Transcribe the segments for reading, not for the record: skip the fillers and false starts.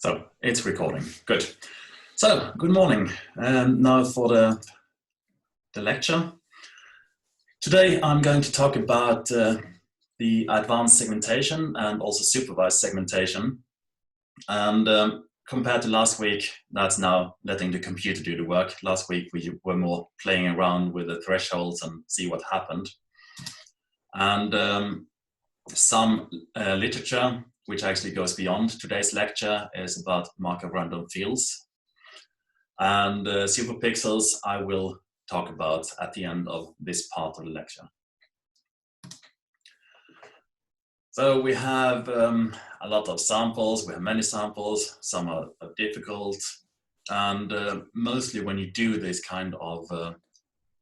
So it's recording. Good. So good morning. Now for the lecture. Today I'm going to talk about the advanced segmentation and also supervised segmentation. And compared to last week, that's now letting the computer do the work. Last week we were more playing around with the thresholds and see what happened. And some literature which actually goes beyond today's lecture is about Markov random fields. And superpixels I will talk about at the end of this part of the lecture. So we have a lot of samples, we have many samples, some are difficult, and mostly when you do this kind of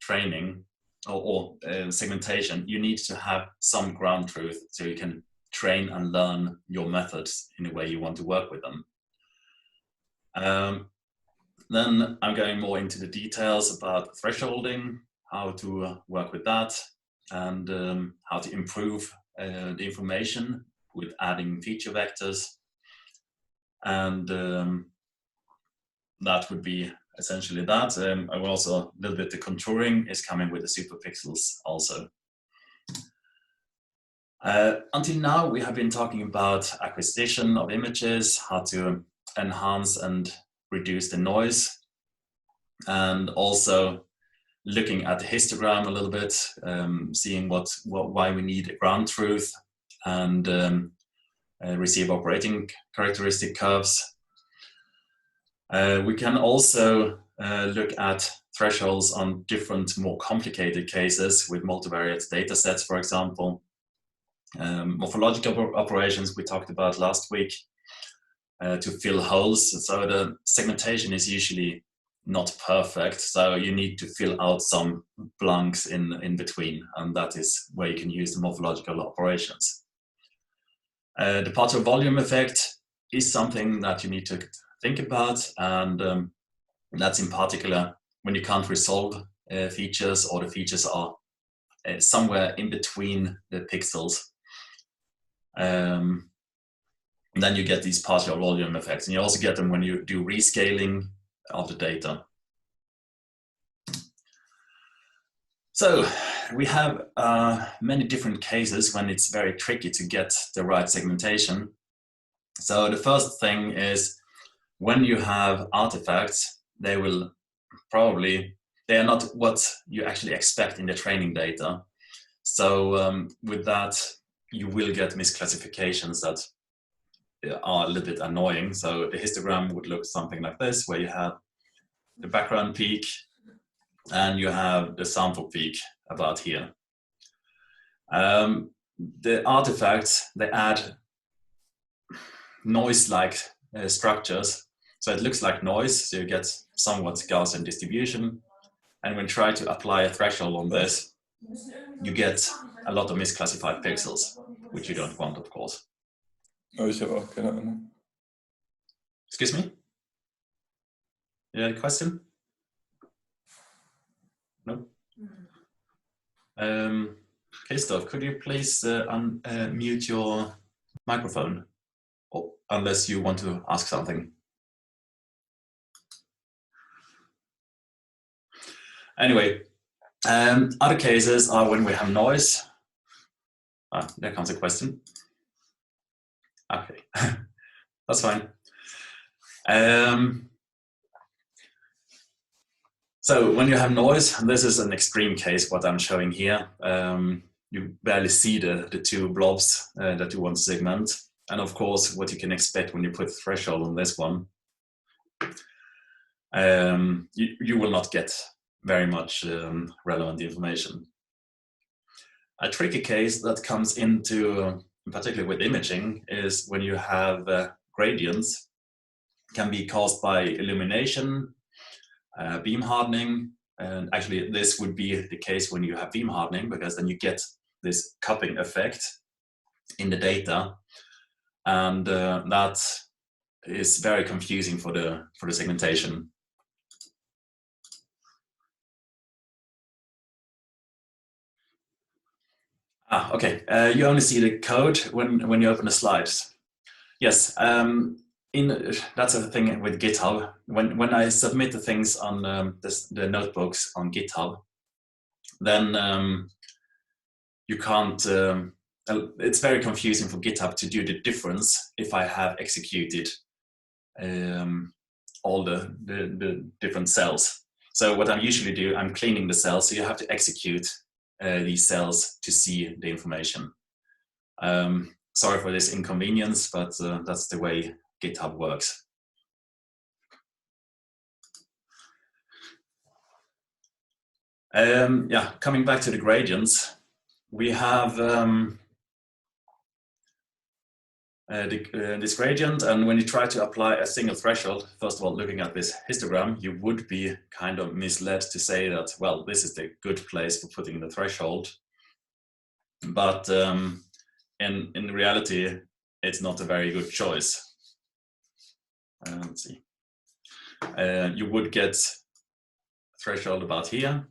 training or segmentation, you need to have some ground truth so you can train and learn your methods in the way you want to work with them. Then I'm going more into the details about thresholding, how to work with that, and how to improve the information with adding feature vectors. And that would be essentially that. I will also, a little bit the contouring is coming with the superpixels also. Until now, we have been talking about acquisition of images, how to enhance and reduce the noise, and also looking at the histogram a little bit, seeing why we need a ground truth and receive operating characteristic curves. We can also look at thresholds on different, more complicated cases with multivariate data sets, for example. Morphological operations we talked about last week to fill holes. So the segmentation is usually not perfect, so you need to fill out some blanks in between, and that is where you can use the morphological operations. The partial volume effect is something that you need to think about, and that's in particular when you can't resolve features, or the features are somewhere in between the pixels. Then you get these partial volume effects, and you also get them when you do rescaling of the data. So we have many different cases when it's very tricky to get the right segmentation. So the first thing is when you have artifacts, they are not what you actually expect in the training data. So with that, you will get misclassifications that are a little bit annoying. So the histogram would look something like this, where you have the background peak and you have the sample peak about here. The artifacts, they add noise-like structures. So it looks like noise, so you get somewhat Gaussian distribution. And when you try to apply a threshold on this, you get a lot of misclassified pixels, which you don't want, of course. Oh, ich habe auch keine Ahnung. Excuse me? You had a question? No? Christoph, could you please unmute your microphone? Oh, unless you want to ask something. Anyway, other cases are when we have noise. Ah, there comes a question. Okay, that's fine. So when you have noise, and this is an extreme case, what I'm showing here, you barely see the two blobs that you want to segment. And of course, what you can expect when you put threshold on this one, you will not get very much relevant information. A tricky case that comes into, particularly with imaging, is when you have gradients, can be caused by illumination, beam hardening, and actually this would be the case when you have beam hardening, because then you get this cupping effect in the data, and that is very confusing for the segmentation. Okay, you only see the code when you open the slides. Yes, that's the thing with GitHub. When I submit the things on the notebooks on GitHub, then you can't. It's very confusing for GitHub to do the difference if I have executed all the different cells. So what I usually do, I'm cleaning the cells. So you have to execute these cells to see the information. Sorry for this inconvenience, but that's the way GitHub works. Yeah, coming back to the gradients, we have this gradient, and when you try to apply a single threshold, first of all, looking at this histogram, you would be kind of misled to say that, well, this is the good place for putting the threshold. But in reality, it's not a very good choice. Let's see. You would get threshold about here.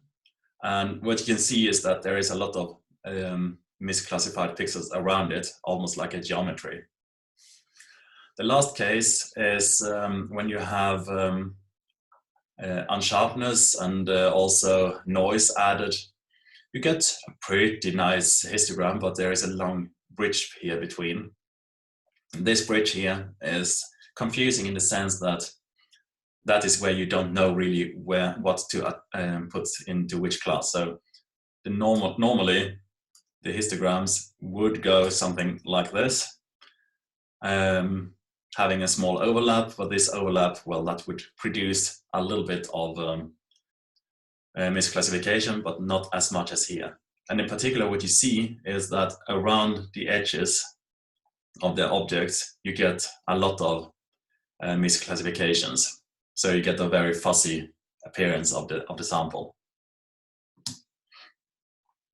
And what you can see is that there is a lot of misclassified pixels around it, almost like a geometry. The last case is when you have unsharpness and also noise added. You get a pretty nice histogram, but there is a long bridge here between. This bridge here is confusing in the sense that that is where you don't know really what to put into which class. So normally the histograms would go something like this, having a small overlap, but this overlap, well, that would produce a little bit of misclassification, but not as much as here. And in particular, what you see is that around the edges of the objects, you get a lot of misclassifications. So you get a very fuzzy appearance of the sample.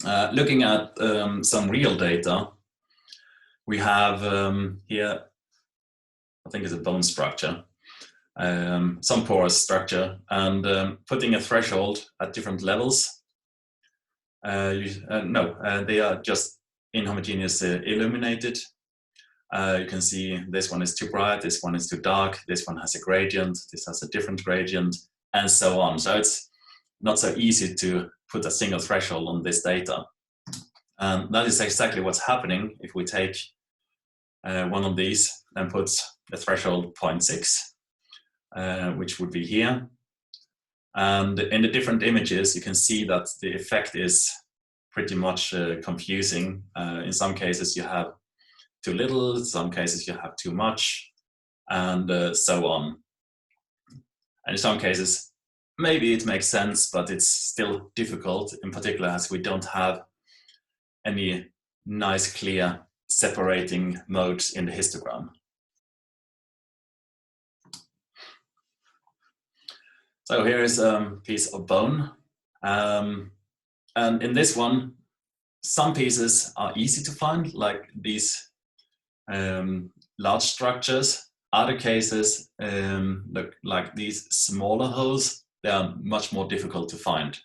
Looking at some real data, we have here, I think it's a bone structure, some porous structure, and putting a threshold at different levels. They are just inhomogeneous illuminated. You can see this one is too bright, this one is too dark, this one has a gradient, this has a different gradient, and so on. So it's not so easy to put a single threshold on this data. And that is exactly what's happening if we take one of these and put the threshold 0.6, which would be here. And in the different images, you can see that the effect is pretty much confusing. In some cases, you have too little, in some cases, you have too much, and so on. And in some cases, maybe it makes sense, but it's still difficult, in particular as we don't have any nice, clear separating modes in the histogram. So here is a piece of bone. And in this one, some pieces are easy to find, like these large structures. Other cases, look like these smaller holes, they are much more difficult to find.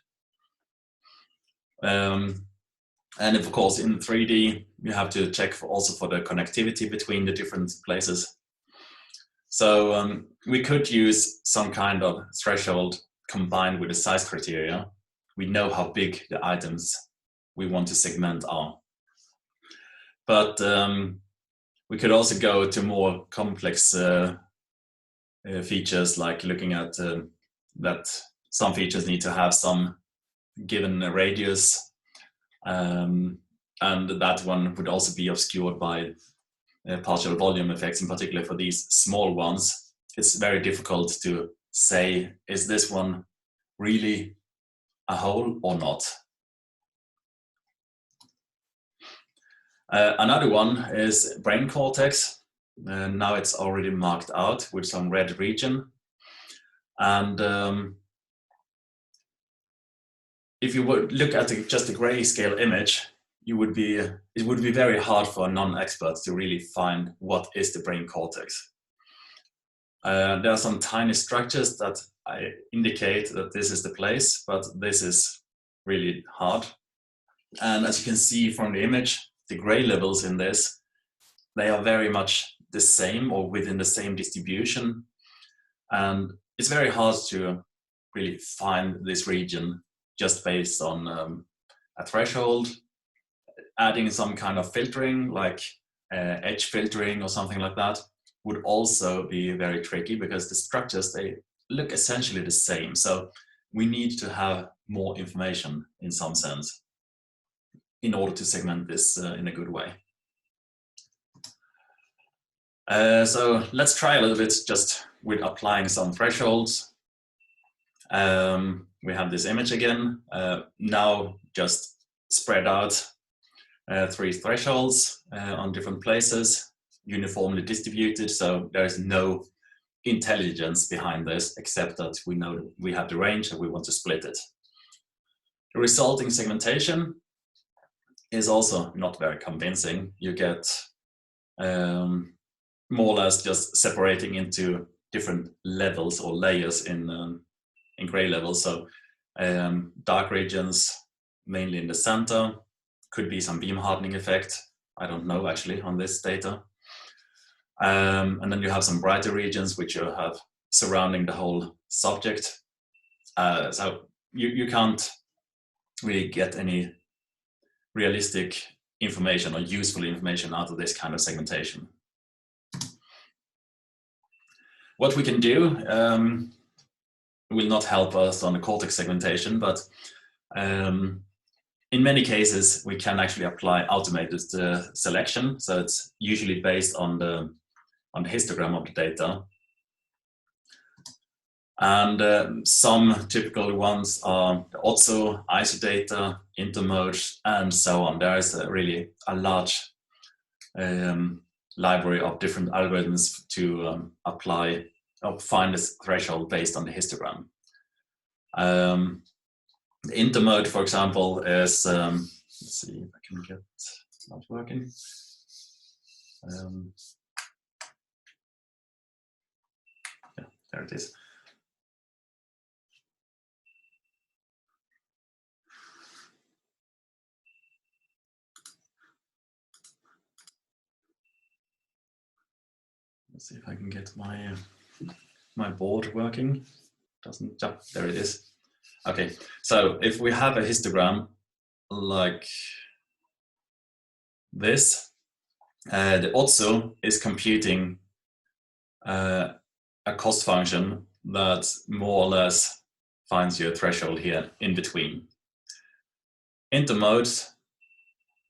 And of course, in 3D, you have to check also for the connectivity between the different places. So we could use some kind of threshold combined with the size criteria. We know how big the items we want to segment are. But we could also go to more complex features, like looking at that some features need to have some given radius, and that one would also be obscured by partial volume effects, in particular for these small ones. It's very difficult to say, is this one really a hole or not? Another one is brain cortex. Now it's already marked out with some red region. And if you would look at just a grayscale image, it would be very hard for non-experts to really find what is the brain cortex. There are some tiny structures that indicate that this is the place, but this is really hard. And as you can see from the image, the gray levels in this, they are very much the same or within the same distribution. And it's very hard to really find this region just based on a threshold. Adding some kind of filtering, like edge filtering or something like that, would also be very tricky because the structures, they look essentially the same. So we need to have more information in some sense in order to segment this in a good way. So let's try a little bit just with applying some thresholds. We have this image again, now just spread out 3 thresholds on different places, uniformly distributed, so there is no intelligence behind this except that we know we have the range and we want to split it. The resulting segmentation is also not very convincing. You get more or less just separating into different levels or layers in gray levels. So dark regions mainly in the center, could be some beam hardening effect. I don't know actually on this data. And then you have some brighter regions which you have surrounding the whole subject. So you can't really get any realistic information or useful information out of this kind of segmentation. What we can do will not help us on the cortex segmentation, but in many cases we can actually apply automated selection. So it's usually based on the histogram of the data. And some typical ones are the Otso, isodata, intermode, and so on. There is really a large library of different algorithms to apply or find this threshold based on the histogram. The intermode, for example, is, let's see if I can get, it's not working. Yeah, there it is. Let's see if I can get my board working. Doesn't jump. There it is. Okay, so if we have a histogram like this, the Otso is computing a cost function that more or less finds you a threshold here in between. Intermodes,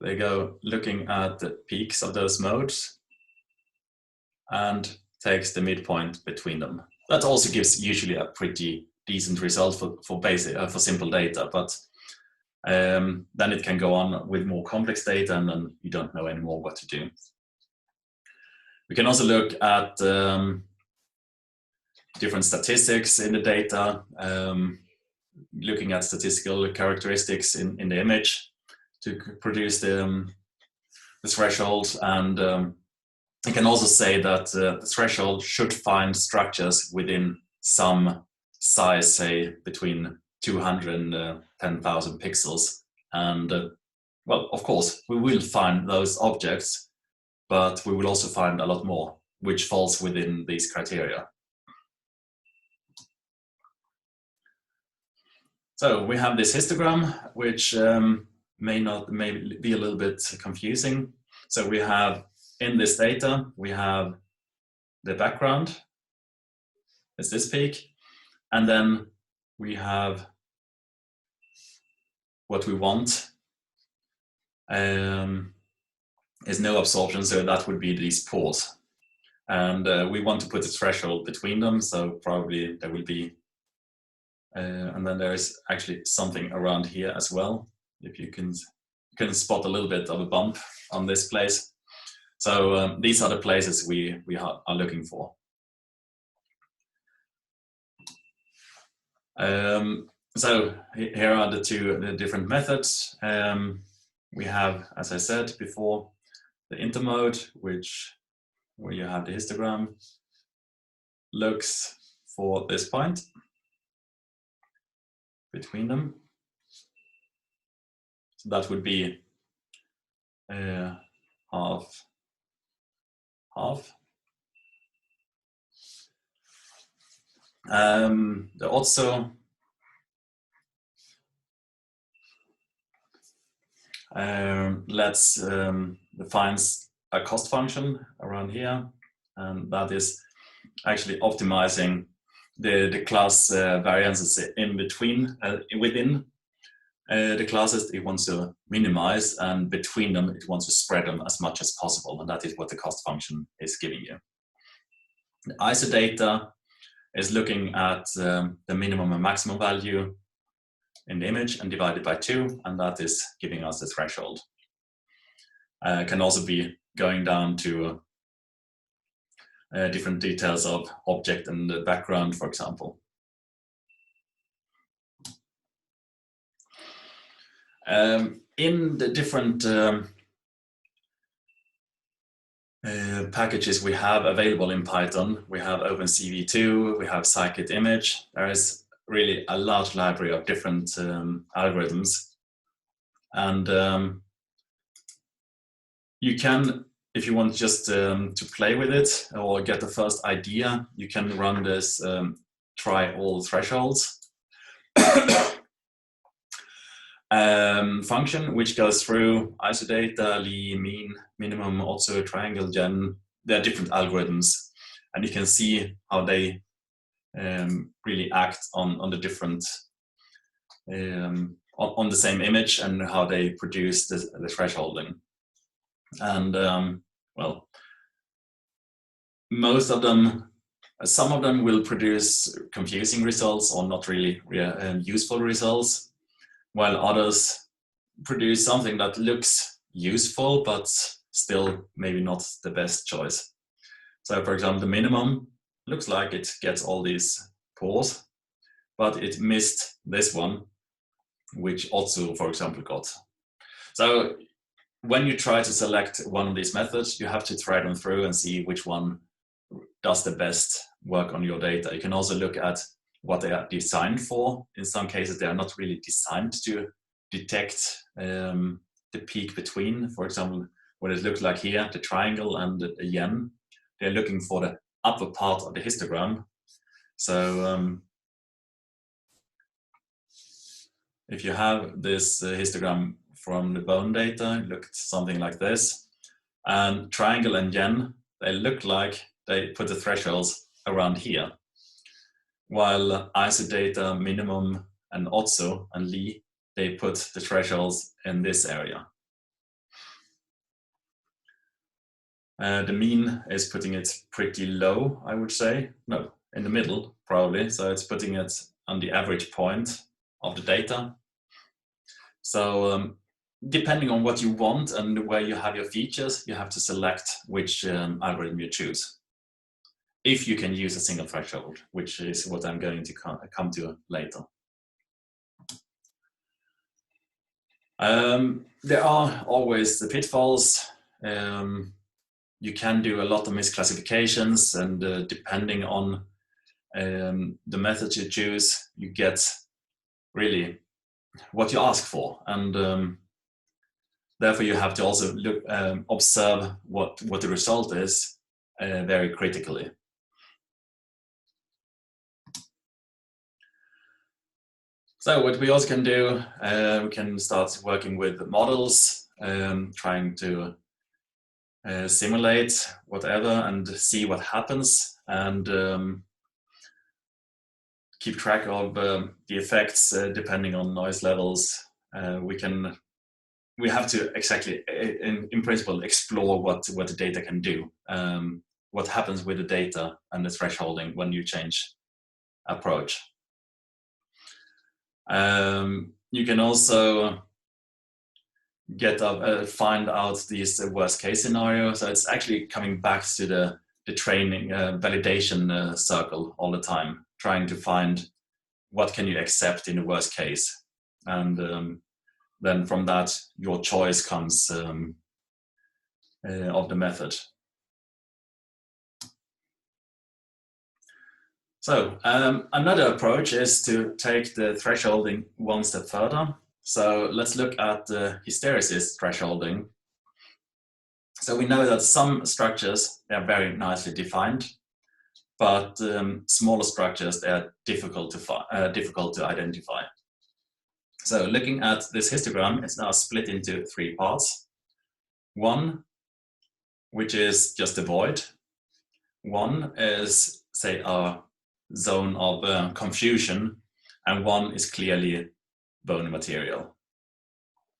they go looking at the peaks of those modes and takes the midpoint between them. That also gives usually a pretty decent result for simple data, but then it can go on with more complex data and then you don't know anymore what to do. We can also look at different statistics in the data, looking at statistical characteristics in the image to produce the threshold. And you can also say that the threshold should find structures within some size, say between 200 and 10,000 pixels. And well, of course, we will find those objects, but we will also find a lot more which falls within these criteria. So we have this histogram, which may be a little bit confusing. So we have in this data, we have the background, it's this peak, and then we have what we want is no absorption, so that would be these pores. And we want to put a threshold between them, so probably there will be, and then there is actually something around here as well. If you can spot a little bit of a bump on this place. So these are the places we are looking for. So here are the different methods. We have, as I said before, the intermode, where you have the histogram, looks for this point between them. So that would be half. There also defines a cost function around here, and that is actually optimizing the class variances in between, within the classes it wants to minimize, and between them it wants to spread them as much as possible, and that is what the cost function is giving you. The ISO data is looking at the minimum and maximum value in the image and divided by 2, and that is giving us the threshold. Can also be going down to different details of object and the background, for example. In the different packages we have available in Python, we have OpenCV2, we have scikit-image. There is really a large library of different algorithms, and you can, if you want just to play with it or get the first idea, you can run this try all thresholds function, which goes through isodata, Lie, mean, minimum, also triangle gen. There are different algorithms, and you can see how they really act on the different on the same image, and how they produce the thresholding. And well, most of them, some of them will produce confusing results or not really useful results, while others produce something that looks useful but still maybe not the best choice. So for example, the minimum looks like it gets all these pores, but it missed this one, which also, for example, got. So when you try to select one of these methods, you have to try them through and see which one does the best work on your data. You can also look at what they are designed for. In some cases, they are not really designed to detect the peak between. For example, what it looks like here, the triangle and the yen, they're looking for the upper part of the histogram. So if you have this histogram from the bone data, it looked something like this. And triangle and yen, they look like they put the thresholds around here. While isodata, minimum, and otso and Lie, they put the thresholds in this area. The mean is putting it pretty low, I would say. No, in the middle, probably. So it's putting it on the average point of the data. So depending on what you want and where you have your features, you have to select which algorithm you choose, if you can use a single threshold, which is what I'm going to come to later. There are always the pitfalls. You can do a lot of misclassifications, and depending on the method you choose, you get really what you ask for, and therefore you have to also look, observe what the result is very critically. So what we also can do, we can start working with models, trying to simulate whatever and see what happens, and keep track of the effects depending on noise levels. We have to exactly, in principle, explore what the data can do, what happens with the data and the thresholding when you change approach. You can also find out these worst case scenarios. So it's actually coming back to the training validation circle all the time, trying to find what can you accept in the worst case, and then from that your choice comes of the method. So another approach is to take the thresholding one step further. So let's look at the hysteresis thresholding. So we know that some structures, they are very nicely defined, but smaller structures, they are difficult to identify. So looking at this histogram, it's now split into 3 parts. One, which is just a void. One is, say, a zone of confusion, and one is clearly bone material.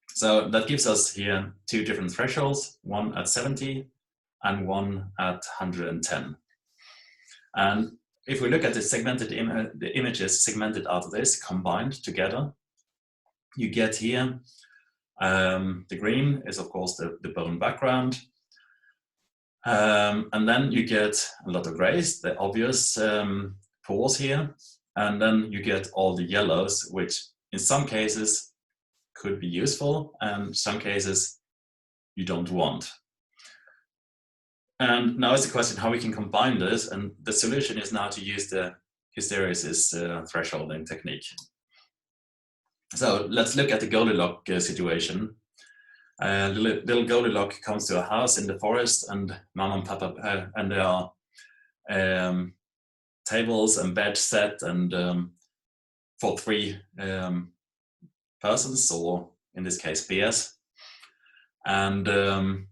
So that gives us here 2 different thresholds, one at 70 and one at 110. And if we look at the images segmented out of this, combined together, you get here, the green is of course the bone background. And then you get a lot of grays, the obvious pores here. And then you get all the yellows, which in some cases could be useful, and some cases you don't want. And now is the question how we can combine this, and the solution is now to use the hysteresis thresholding technique. So let's look at the Goldilocks situation. Little Goldilocks comes to a house in the forest, and Mama and Papa, and there are tables and beds set, and for 3 persons, or in this case bears, and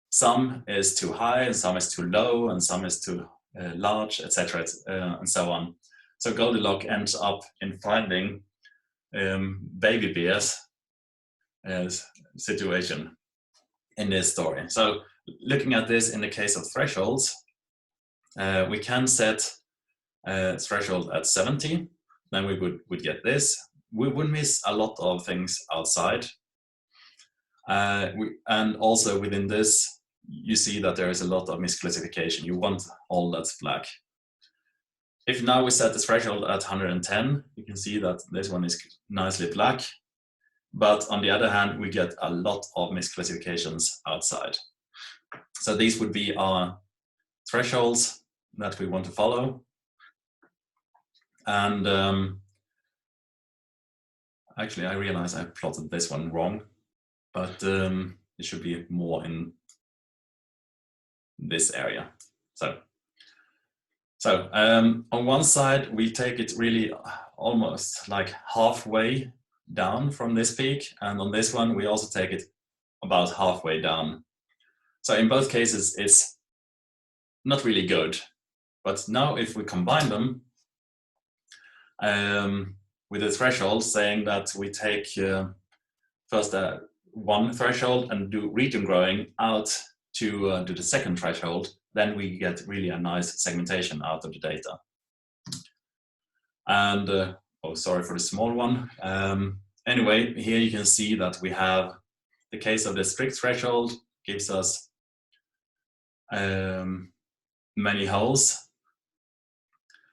some is too high, and some is too low, and some is too large, etc., and so on. So Goldilocks ends up in finding baby bears situation in this story. So looking at this in the case of thresholds, we can set threshold at 70, then we would get this. We would miss a lot of things outside. And also within this, you see that there is a lot of misclassification. You want all that's black. If now we set the threshold at 110, you can see that this one is nicely black. But on the other hand, we get a lot of misclassifications outside. So these would be our thresholds that we want to follow. And actually, I realize I plotted this one wrong, but it should be more in this area. So on one side, we take it really almost like halfway down from this peak, and on this one, we also take it about halfway down. So in both cases, it's not really good. But now if we combine them with a threshold saying that we take first one threshold and do region growing out to the second threshold, then we get really a nice segmentation out of the data. And oh, sorry for the small one. Anyway, here you can see that we have the case of the strict threshold gives us many holes.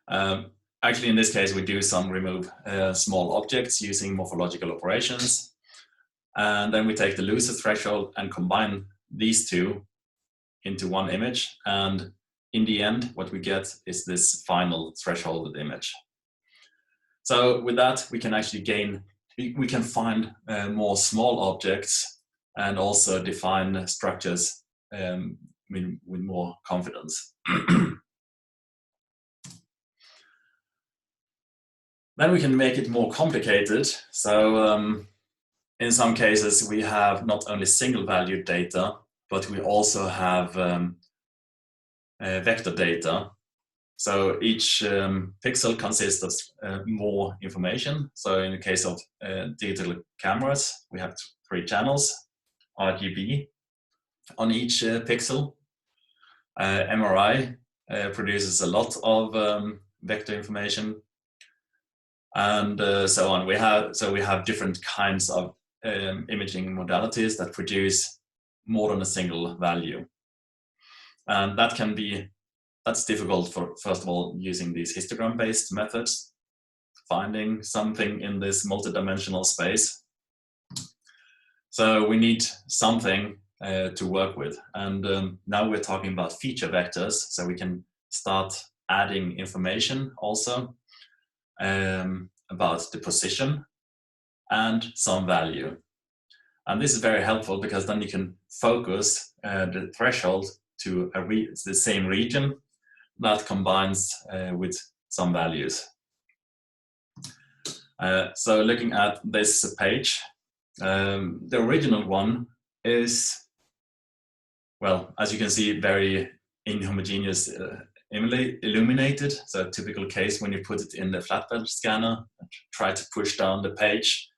Actually, in this case, we do some remove small objects using morphological operations. And then we take the looser threshold and combine these two into one image. And in the end, what we get is this final thresholded image. So with that, we can actually we can find more small objects and also define structures with more confidence. Then we can make it more complicated. So in some cases, we have not only single valued data, but we also have vector data. So each pixel consists of more information. So in the case of digital cameras, we have 3 channels, RGB, on each pixel. MRI produces a lot of vector information, and so on. We have different kinds of imaging modalities that produce more than a single value, and that's difficult for, first of all, using these histogram-based methods, finding something in this multidimensional space. So we need something to work with, and now we're talking about feature vectors, so we can start adding information also about the position and some value. And this is very helpful because then you can focus the threshold to the same region, that combines with some values. So looking at this page, the original one is, well, as you can see, very inhomogeneous, illuminated. So a typical case when you put it in the flatbed scanner, try to push down the page,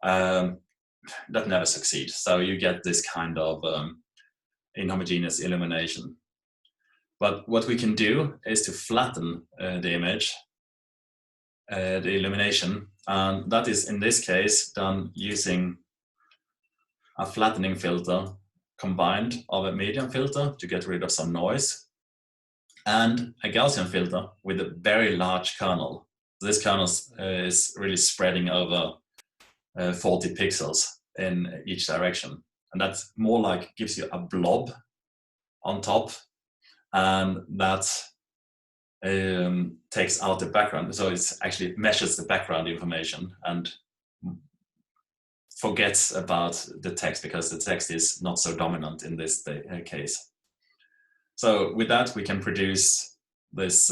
that never succeeds. So you get this kind of inhomogeneous illumination. But what we can do is to flatten the image, the illumination, and that is in this case done using a flattening filter combined of a medium filter to get rid of some noise and a Gaussian filter with a very large kernel. This kernel is really spreading over 40 pixels in each direction, and that's more like gives you a blob on top, and that takes out the background. So it's actually measures the background information and forgets about the text because the text is not so dominant in this case. So with that, we can produce this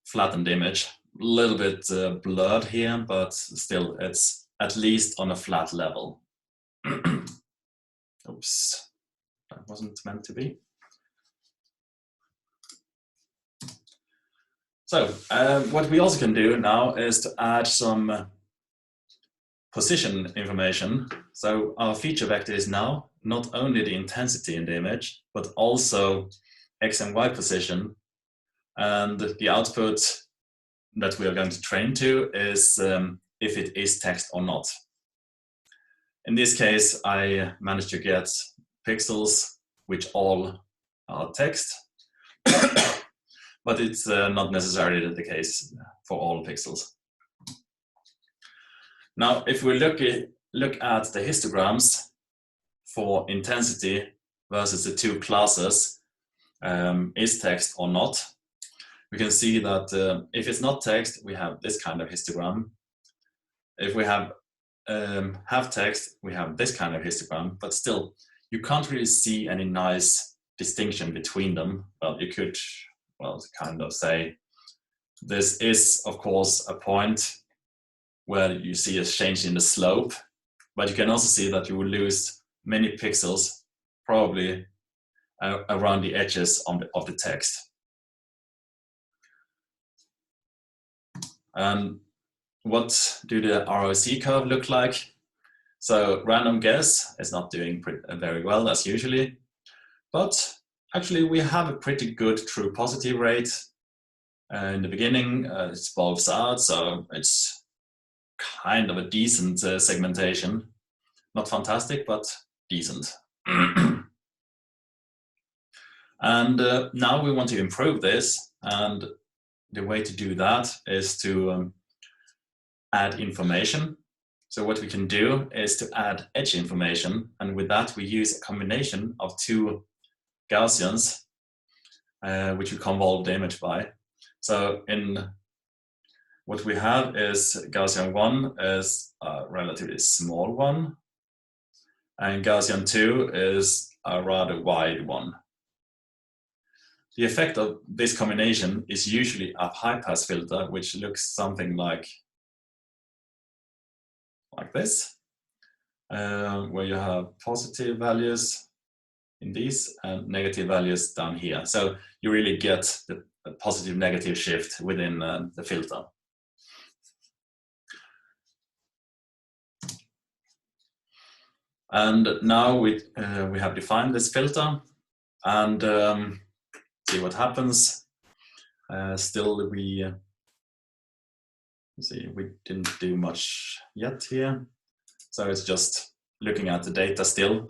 flattened image, a little bit blurred here, but still it's at least on a flat level. Oops, that wasn't meant to be. So what we also can do now is to add some position information. So our feature vector is now not only the intensity in the image, but also X and Y position. And the output that we are going to train to is if it is text or not. In this case, I managed to get pixels which all are text, but it's not necessarily the case for all pixels. Now, if we look at the histograms for intensity versus the two classes, is text or not, we can see that if it's not text, we have this kind of histogram. If we have text, we have this kind of histogram, but still, you can't really see any nice distinction between them. Well, you could, well, kind of say, this is, of course, a point where you see a change in the slope, but you can also see that you will lose many pixels, probably around the edges of the text. What do the ROC curve look like? So random guess is not doing very well as usually, but actually we have a pretty good true positive rate. In the beginning, it's bulbs out, so it's kind of a decent segmentation. Not fantastic, but decent. And now we want to improve this, and the way to do that is to add information. So what we can do is to add edge information, and with that we use a combination of two Gaussians, which we convolve the image by. So in what we have is Gaussian 1 is a relatively small one, and Gaussian 2 is a rather wide one. The effect of this combination is usually a high-pass filter, which looks something like this, where you have positive values in these and negative values down here. So you really get the positive negative shift within the filter. And now we have defined this filter, and see what happens. Still, we didn't do much yet here, so it's just looking at the data still.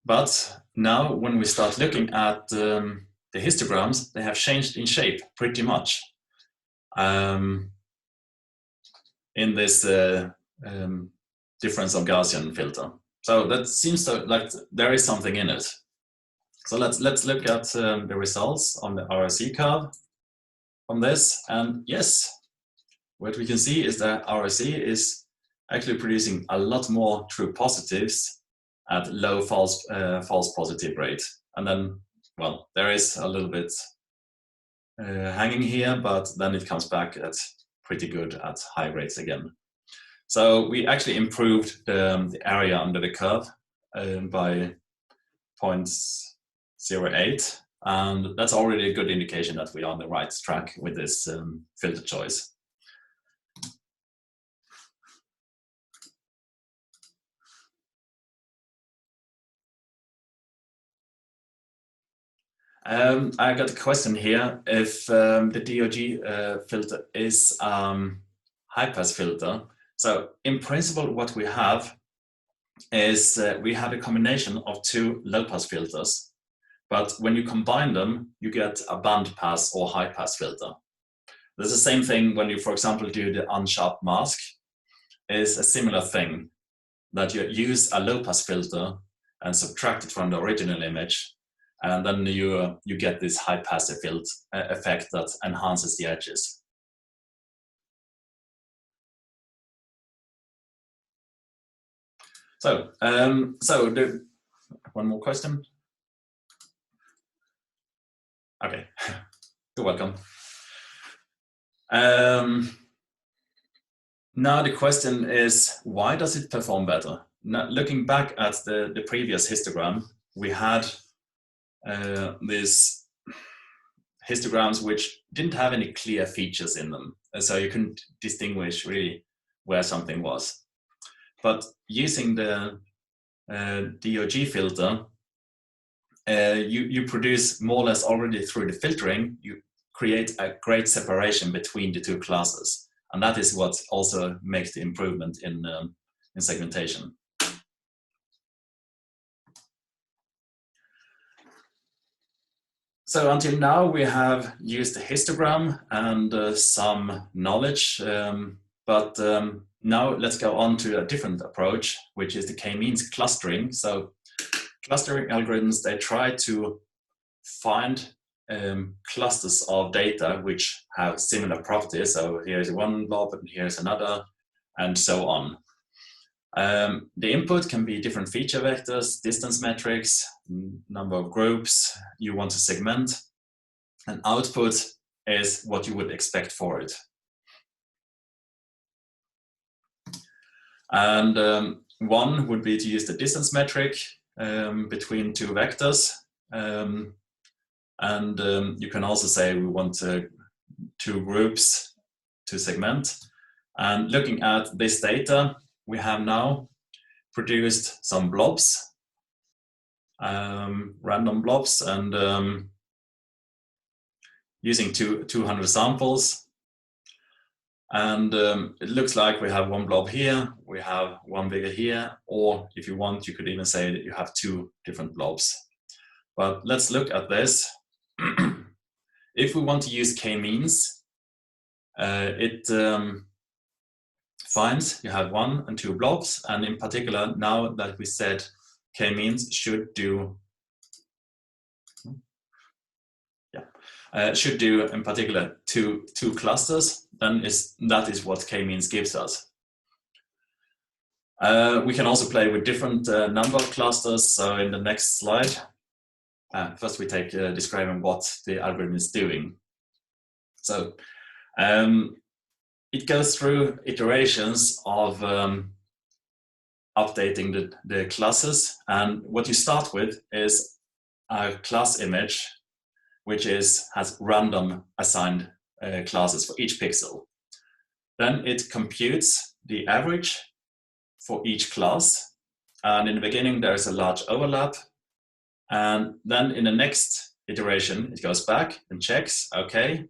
But now, when we start looking at the histograms, they have changed in shape pretty much in this difference of Gaussian filter. So that seems to, like there is something in it. So let's look at the results on the ROC curve from this, and yes, what we can see is that ROC is actually producing a lot more true positives at low false positive rate. and then, well, there is a little bit hanging here, but then it comes back at pretty good at high rates again. So we actually improved the area under the curve by 0.08, and that's already a good indication that we are on the right track with this filter choice. I got a question here if the DOG filter is high-pass filter. So in principle, what we have is we have a combination of two low-pass filters, but when you combine them, you get a band-pass or high-pass filter. There's the same thing when you, for example, do the unsharp mask. Is a similar thing, that you use a low-pass filter and subtract it from the original image, and then you get this high-pass effect that enhances the edges. So, one more question. Okay, you're welcome. Now the question is, why does it perform better? Now, looking back at the previous histogram, we had these histograms which didn't have any clear features in them, so you couldn't distinguish really where something was. But using the DOG filter, you produce more or less already through the filtering, you create a great separation between the two classes. And that is what also makes the improvement in segmentation. So until now, we have used the histogram and some knowledge, but now let's go on to a different approach, which is the k-means clustering. So clustering algorithms, they try to find clusters of data which have similar properties. So here's one blob and here's another, and so on. The input can be different feature vectors, distance metrics, number of groups you want to segment, and output is what you would expect for it. And one would be to use the distance metric between two vectors. And you can also say we want two groups to segment. And looking at this data, we have now produced some blobs, random blobs, and using 200 samples. And it looks like we have one blob here, we have one bigger here, or if you want, you could even say that you have two different blobs. But let's look at this. If we want to use k-means, it finds you have one and two blobs, and in particular, now that we said k-means should do, should do in particular two clusters, then that is what k-means gives us. We can also play with different number of clusters. So in the next slide, first we take describing what the algorithm is doing. So it goes through iterations of updating the classes, and what you start with is a class image which has random assigned classes for each pixel. Then it computes the average for each class, and in the beginning there is a large overlap, and then in the next iteration it goes back and checks, okay,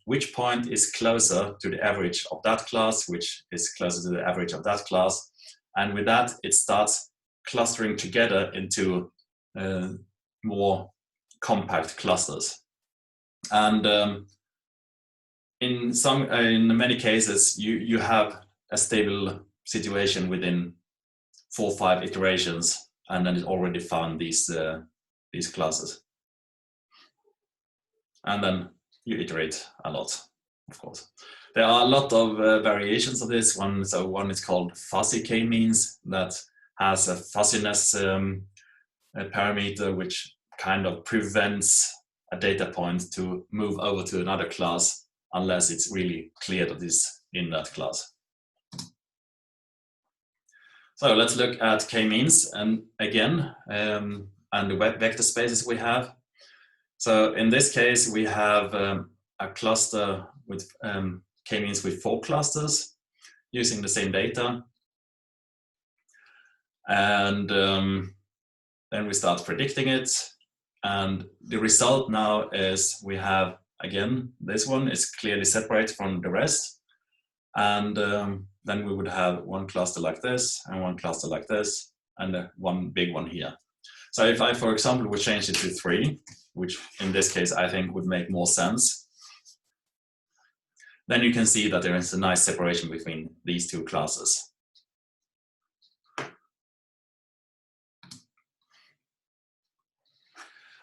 which point is closer to the average of that class, which is closer to the average of that class, and with that it starts clustering together into more compact clusters. And in many cases you have a stable situation within 4 or 5 iterations, and then it already found these classes, and then you iterate a lot, of course. There are a lot of variations of this one. So one is called fuzzy k-means, that has a fuzziness a parameter which kind of prevents a data point to move over to another class unless it's really clear that it's in that class. So let's look at k-means and again, and the vector spaces we have. So in this case, we have a cluster with k-means with 4 clusters using the same data. And then we start predicting it. And the result now is we have, again, this one is clearly separated from the rest. And then we would have one cluster like this, and one cluster like this, and one big one here. So if I, for example, would change it to 3, which in this case I think would make more sense, then you can see that there is a nice separation between these 2 classes.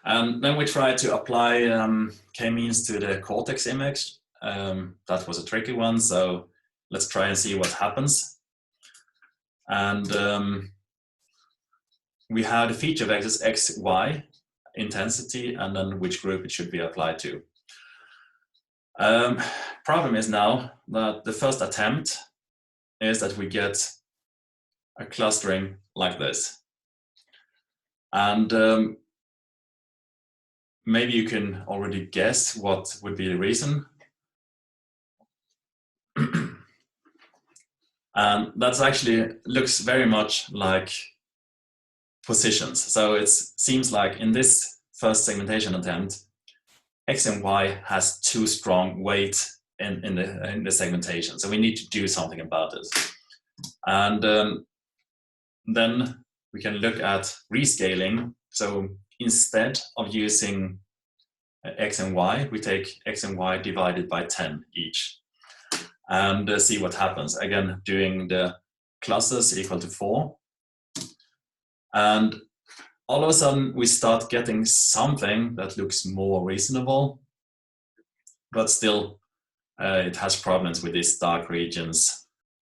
And then we try to apply k-means to the cortex image. That was a tricky one, so let's try and see what happens. And we have the feature vectors x, y, intensity, and then which group it should be applied to. Problem is now that the first attempt is that we get a clustering like this. And maybe you can already guess what would be the reason. And that's actually looks very much like positions. So it seems like in this first segmentation attempt, X and Y has too strong weight in the segmentation. So we need to do something about it. And then we can look at rescaling. So instead of using X and Y, we take X and Y divided by 10 each. And see what happens. Again, doing the clusters equal to 4. And all of a sudden, we start getting something that looks more reasonable, but still it has problems with these dark regions.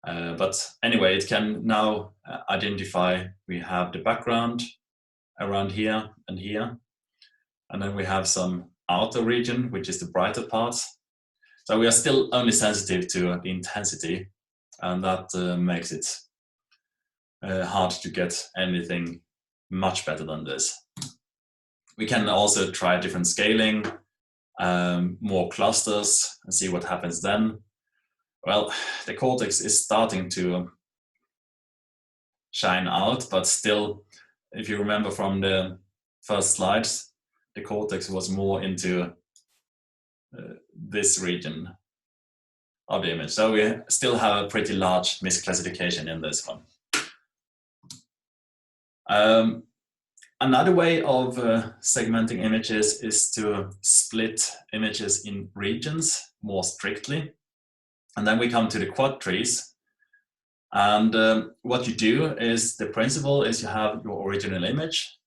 But anyway, it can now identify, we have the background around here and here, and then we have some outer region, which is the brighter parts. So we are still only sensitive to the intensity, and that makes it hard to get anything much better than this. We can also try different scaling, more clusters, and see what happens then. Well, the cortex is starting to shine out, but still, if you remember from the first slides, the cortex was more into this region of the image. So we still have a pretty large misclassification in this one. Another way of segmenting images is to split images in regions more strictly. And then we come to the quad trees. And what you do is, the principle is you have your original image.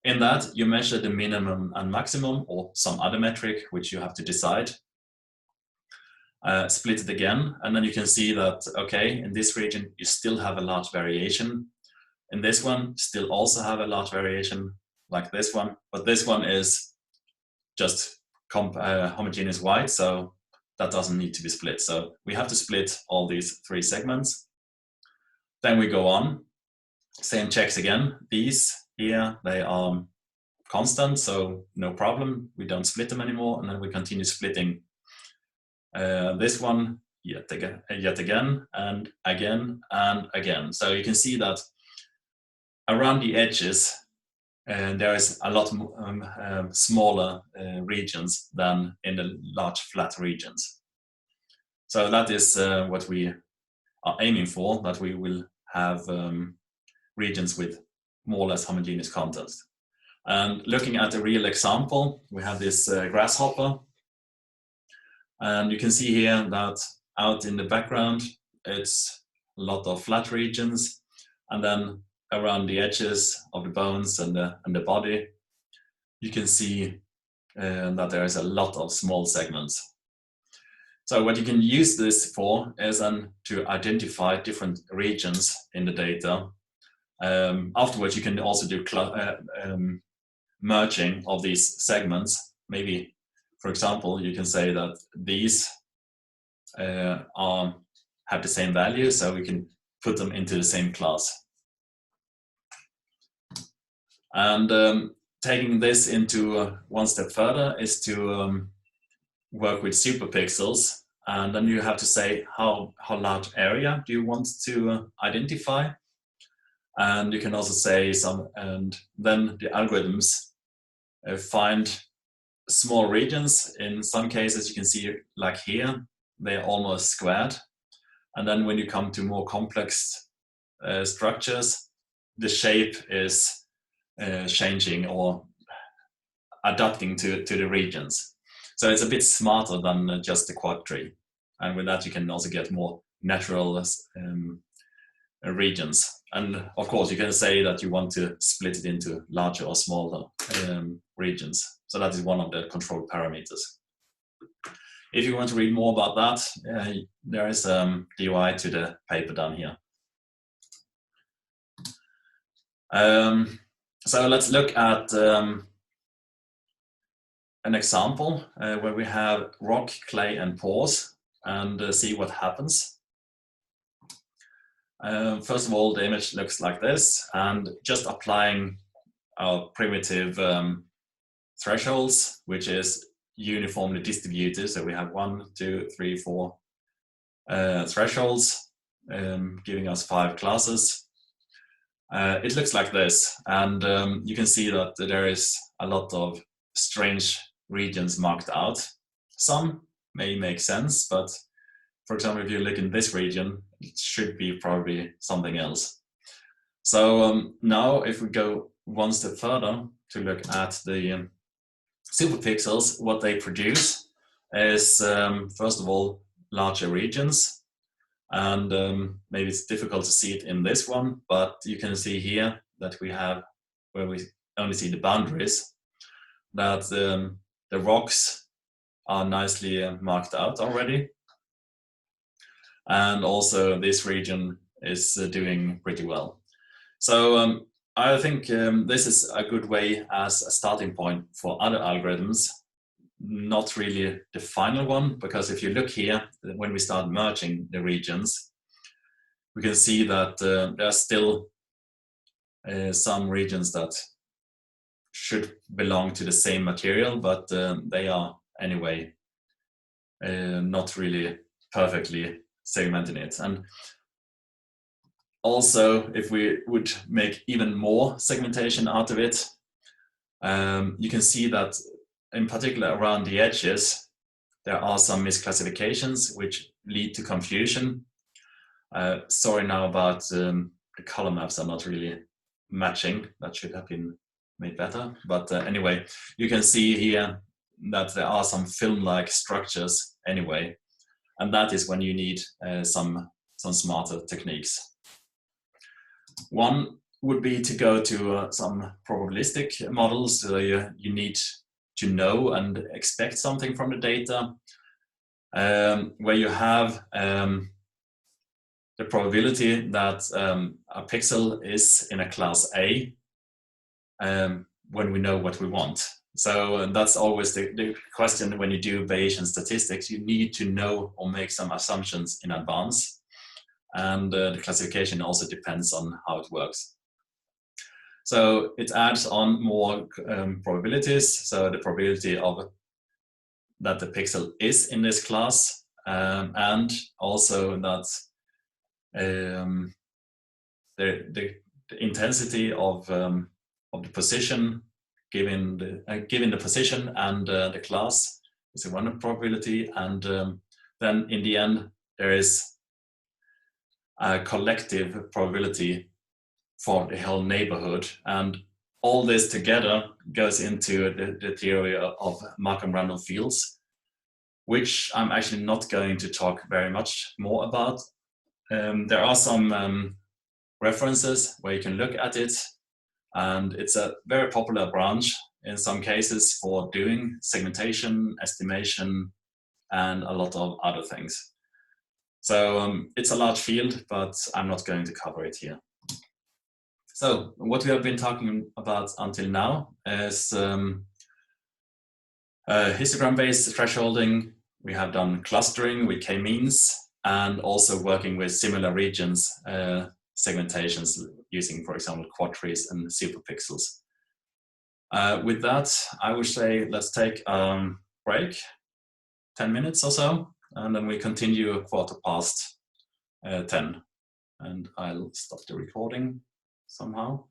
In that, you measure the minimum and maximum, or some other metric, which you have to decide. Split it again, and then you can see that, okay, in this region, you still have a large variation. In this one, still also have a large variation, like this one, but this one is just homogeneous white, so that doesn't need to be split. So we have to split all these 3 segments. Then we go on, same checks again. These here, they are constant, so no problem. We don't split them anymore, and then we continue splitting this one yet again, and again, and again. So you can see that around the edges, there is a lot smaller regions than in the large flat regions. So that is what we are aiming for, that we will have regions with more or less homogeneous content. And looking at a real example, we have this grasshopper. And you can see here that out in the background, it's a lot of flat regions. And then around the edges of the bones and the body, you can see that there is a lot of small segments. So what you can use this for is then to identify different regions in the data Afterwards, you can also do merging of these segments. Maybe, for example, you can say that these have the same value, so we can put them into the same class. And taking this into one step further is to work with superpixels, and then you have to say how large area do you want to identify, and you can also say and then the algorithms find small regions. In some cases you can see, like here, they're almost squared, and then when you come to more complex structures, the shape is changing or adapting to the regions. So it's a bit smarter than just the quad tree, and with that you can also get more natural regions. And of course you can say that you want to split it into larger or smaller regions. So that is one of the control parameters. If you want to read more about that, there is DOI to the paper down here. So let's look at an example where we have rock, clay, and pores, and see what happens. First of all, the image looks like this, and just applying our primitive thresholds, which is uniformly distributed. So we have 1, 2, 3, 4 thresholds, giving us 5 classes. It looks like this, and you can see that there is a lot of strange regions marked out. Some may make sense, but for example, if you look in this region, it should be probably something else. So now if we go one step further to look at the superpixels, what they produce is, first of all, larger regions. And maybe it's difficult to see it in this one, but you can see here that we have, where we only see the boundaries, that the rocks are nicely marked out already. And also this region is doing pretty well. So I think this is a good way as a starting point for other algorithms. Not really the final one, because if you look here, when we start merging the regions, we can see that there are still some regions that should belong to the same material, but they are anyway not really perfectly segmenting it. And also, if we would make even more segmentation out of it, you can see that in particular around the edges, there are some misclassifications which lead to confusion. Sorry now about the color maps are not really matching. That should have been made better. But anyway, you can see here that there are some film-like structures anyway. And that is when you need some smarter techniques. One would be to go to some probabilistic models. So you need to know and expect something from the data, where you have the probability that a pixel is in a class A when we know what we want. So that's always the question when you do Bayesian statistics. You need to know or make some assumptions in advance. And the classification also depends on how it works. So it adds on more probabilities. So the probability of that the pixel is in this class, and also that the intensity of the position given the position and the class is one probability, and then in the end there is a collective probability for the whole neighborhood, and all this together goes into the theory of Markov random fields, which I'm actually not going to talk very much more about. There are some references where you can look at it, and it's a very popular branch in some cases for doing segmentation, estimation, and a lot of other things. So it's a large field, but I'm not going to cover it here. So what we have been talking about until now is histogram-based thresholding. We have done clustering with k-means and also working with similar regions segmentations using, for example, quadtrees and superpixels. With that, I would say let's take a break, 10 minutes or so, and then we continue a 10:15. And I'll stop the recording somehow.